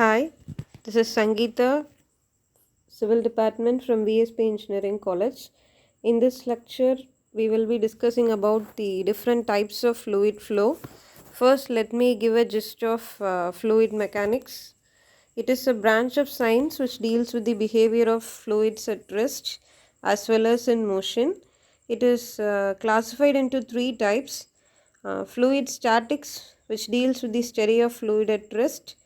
Hi, this is Sangeeta, Civil Department from VSP Engineering College. In this lecture, we will be discussing about the different types of fluid flow. First, let me give a gist of fluid mechanics. It is a branch of science which deals with the behavior of fluids at rest as well as in motion. It is classified into three types. Fluid statics, which deals with the study of fluid at rest.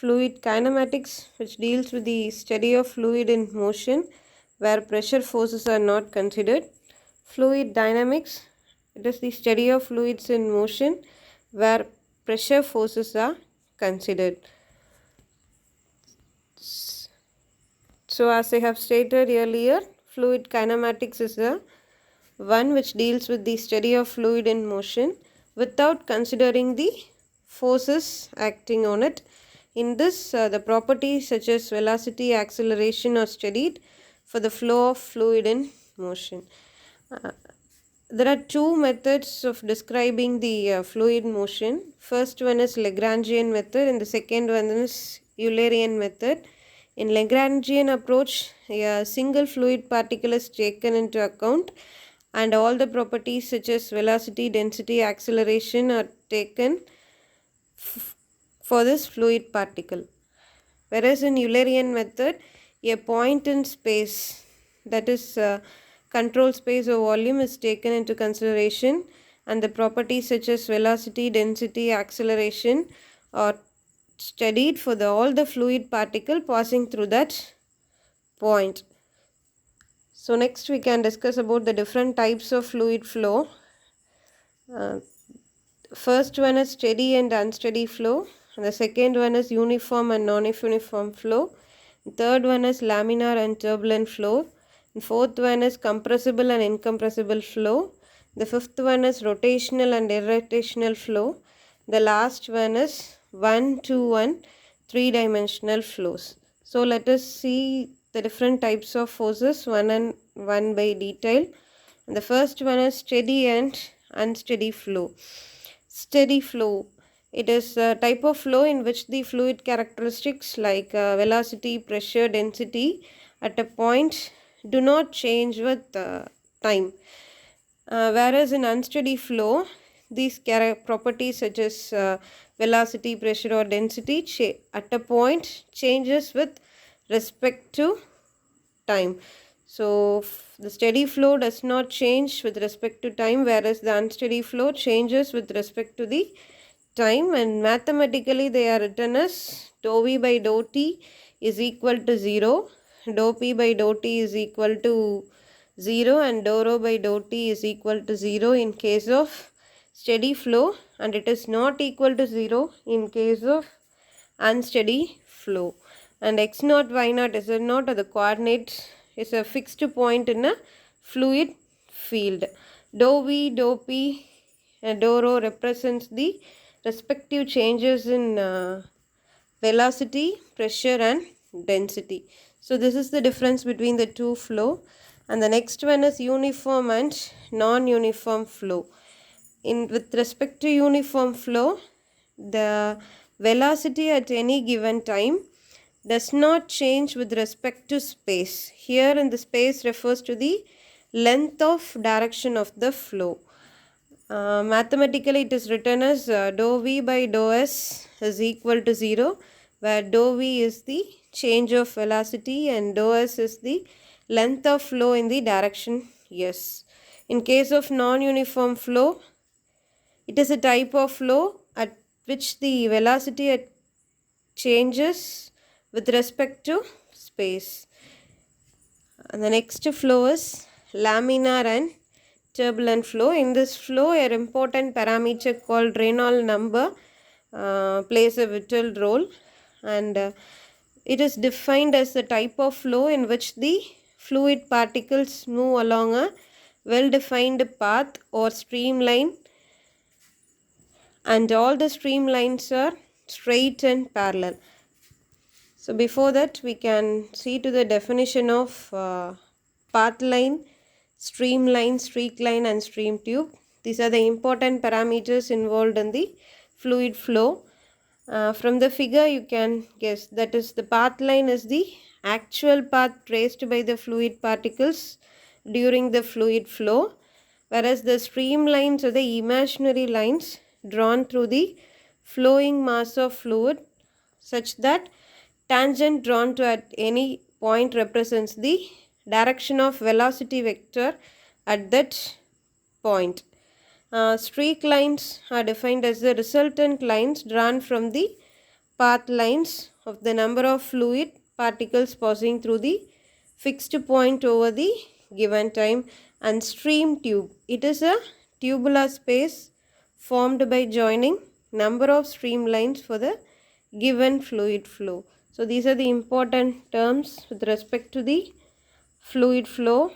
Fluid kinematics, which deals with the study of fluid in motion where pressure forces are not considered. Fluid dynamics, it is the study of fluids in motion where pressure forces are considered. So, as I have stated earlier, fluid kinematics is the one which deals with the study of fluid in motion without considering the forces acting on it. In this, the properties such as velocity, acceleration are studied for the flow of fluid in motion. There are two methods of describing the fluid motion. First one is Lagrangian method and the second one is Eulerian method. In Lagrangian approach, a single fluid particle is taken into account and all the properties such as velocity, density, acceleration are taken for this fluid particle. Whereas in Eulerian method, a point in space, that is control space or volume, is taken into consideration and the properties such as velocity, density, acceleration are studied for all the fluid particle passing through that point. So next we can discuss about the different types of fluid flow. First one is steady and unsteady flow. And the second one is uniform and non-uniform flow. The third one is laminar and turbulent flow. The fourth one is compressible and incompressible flow. The fifth one is rotational and irrotational flow. The last one is 1-to-1 three-dimensional flows. So let us see the different types of forces one and one by detail. And the first one is steady and unsteady flow. Steady flow. It is a type of flow in which the fluid characteristics like velocity, pressure, density at a point do not change with time. Whereas in unsteady flow, these properties such as velocity, pressure or density at a point changes with respect to time. So the steady flow does not change with respect to time, whereas the unsteady flow changes with respect to the time, and mathematically they are written as dou v by dou t is equal to 0, dou p by dou t is equal to 0 and dou rho by dou t is equal to 0 in case of steady flow, and it is not equal to 0 in case of unsteady flow. And x naught, y naught, z naught are the coordinates, is a fixed point in a fluid field. Dou v, dou p and dou rho represents the respective changes in velocity, pressure and density. So this is the difference between the two flow. And the next one is uniform and non-uniform flow. With respect to uniform flow, the velocity at any given time does not change with respect to space. Here in the space refers to the length of direction of the flow. Mathematically it is written as dou v by dou s is equal to 0, where dou v is the change of velocity and dou s is the length of flow in the direction s. In case of non-uniform flow, it is a type of flow at which the velocity changes with respect to space. And the next flow is laminar and turbulent flow. In this flow, an important parameter called Reynolds number plays a vital role, and it is defined as the type of flow in which the fluid particles move along a well-defined path or streamline, and all the streamlines are straight and parallel. So before that, we can see to the definition of path line, streamline, streak line and stream tube. These are the important parameters involved in the fluid flow. From the figure you can guess, that is, the path line is the actual path traced by the fluid particles during the fluid flow, whereas the streamlines are the imaginary lines drawn through the flowing mass of fluid, such that tangent drawn to at any point represents the direction of velocity vector at that point. Streak lines are defined as the resultant lines drawn from the path lines of the number of fluid particles passing through the fixed point over the given time. And stream tube, it is a tubular space formed by joining number of streamlines for the given fluid flow. So these are the important terms with respect to the fluid flow.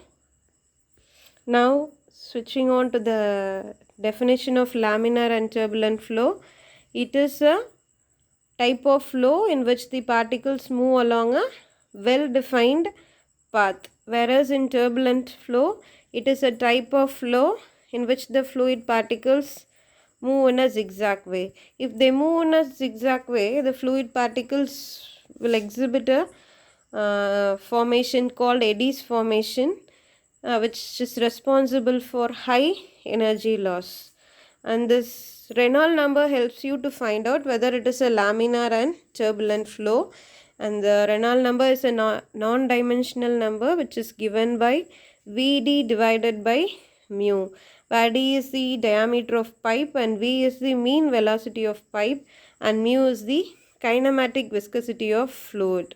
Now switching on to the definition of laminar and turbulent flow. It is a type of flow in which the particles move along a well-defined path, whereas in turbulent flow it is a type of flow in which the fluid particles move in a zigzag way. If they move in a zigzag way, the fluid particles will exhibit a formation called eddies formation, which is responsible for high energy loss. And this Reynolds number helps you to find out whether it is a laminar and turbulent flow. And the Reynolds number is a non-dimensional number which is given by Vd divided by mu, where d is the diameter of pipe and v is the mean velocity of pipe and mu is the kinematic viscosity of fluid.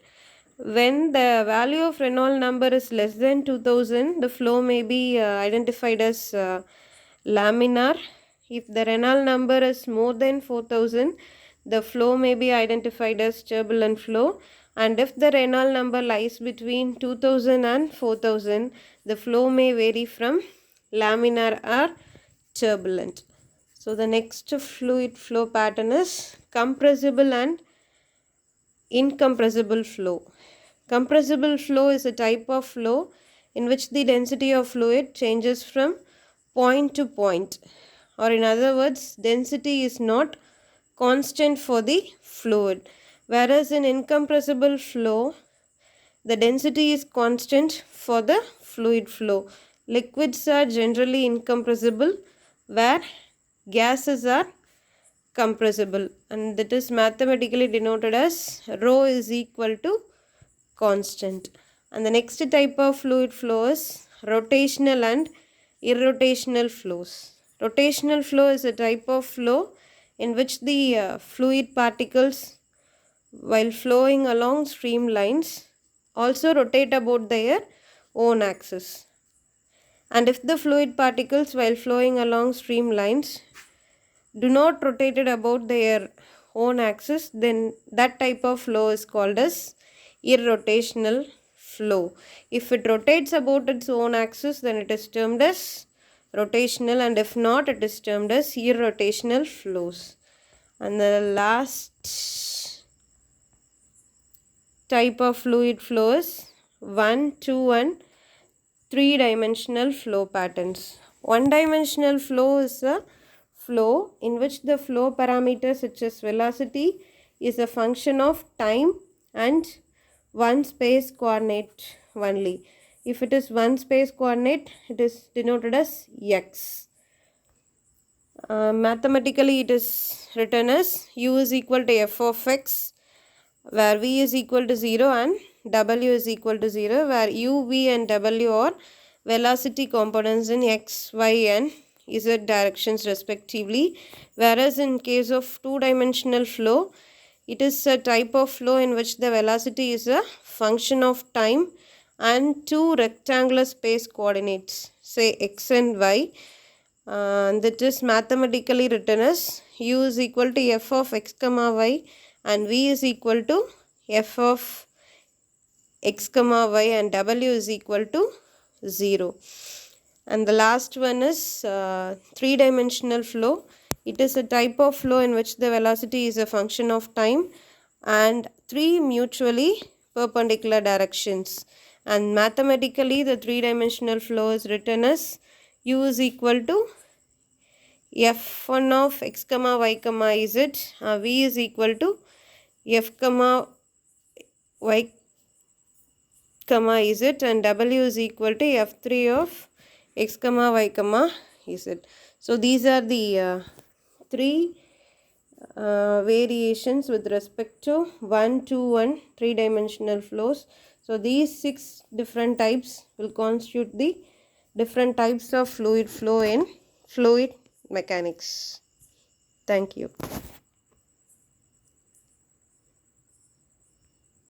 When the value of Reynolds number is less than 2000, the flow may be identified as laminar. If the Reynolds number is more than 4000, the flow may be identified as turbulent flow. And if the Reynolds number lies between 2000 and 4000, the flow may vary from laminar or turbulent. So the next fluid flow pattern is compressible and incompressible flow. Compressible flow is a type of flow in which the density of fluid changes from point to point, or in other words, density is not constant for the fluid, whereas in incompressible flow the density is constant for the fluid flow. Liquids are generally incompressible, where gases are compressible, and that is mathematically denoted as rho is equal to constant. And the next type of fluid flow is rotational and irrotational flows. Rotational flow is a type of flow in which the fluid particles, while flowing along streamlines, also rotate about their own axis. And if the fluid particles, while flowing along streamlines, do not rotate about their own axis, then that type of flow is called as irrotational flow. If it rotates about its own axis, then it is termed as rotational, and if not, it is termed as irrotational flows. And the last type of fluid flow is 1, 2 and 3-dimensional flow patterns. One-dimensional flow is a flow in which the flow parameters such as velocity is a function of time and one space coordinate only. If it is one space coordinate, it is denoted as x. Mathematically it is written as u is equal to f of x, where v is equal to 0 and w is equal to 0, where u, v and w are velocity components in x, y and z directions respectively. Whereas in case of two-dimensional flow, it is a type of flow in which the velocity is a function of time and two rectangular space coordinates, say x and y. That is mathematically written as u is equal to f of x comma y and v is equal to f of x comma y and w is equal to 0. And the last one is three-dimensional flow. It is a type of flow in which the velocity is a function of time and three mutually perpendicular directions. And mathematically the three-dimensional flow is written as u is equal to f1 of x comma y comma z, v is equal to f comma y comma z, and w is equal to f3 of x comma y comma z. So these are the three variations with respect to 1, 2 and 3-dimensional flows. So these 6 different types will constitute the different types of fluid flow in fluid mechanics. Thank you.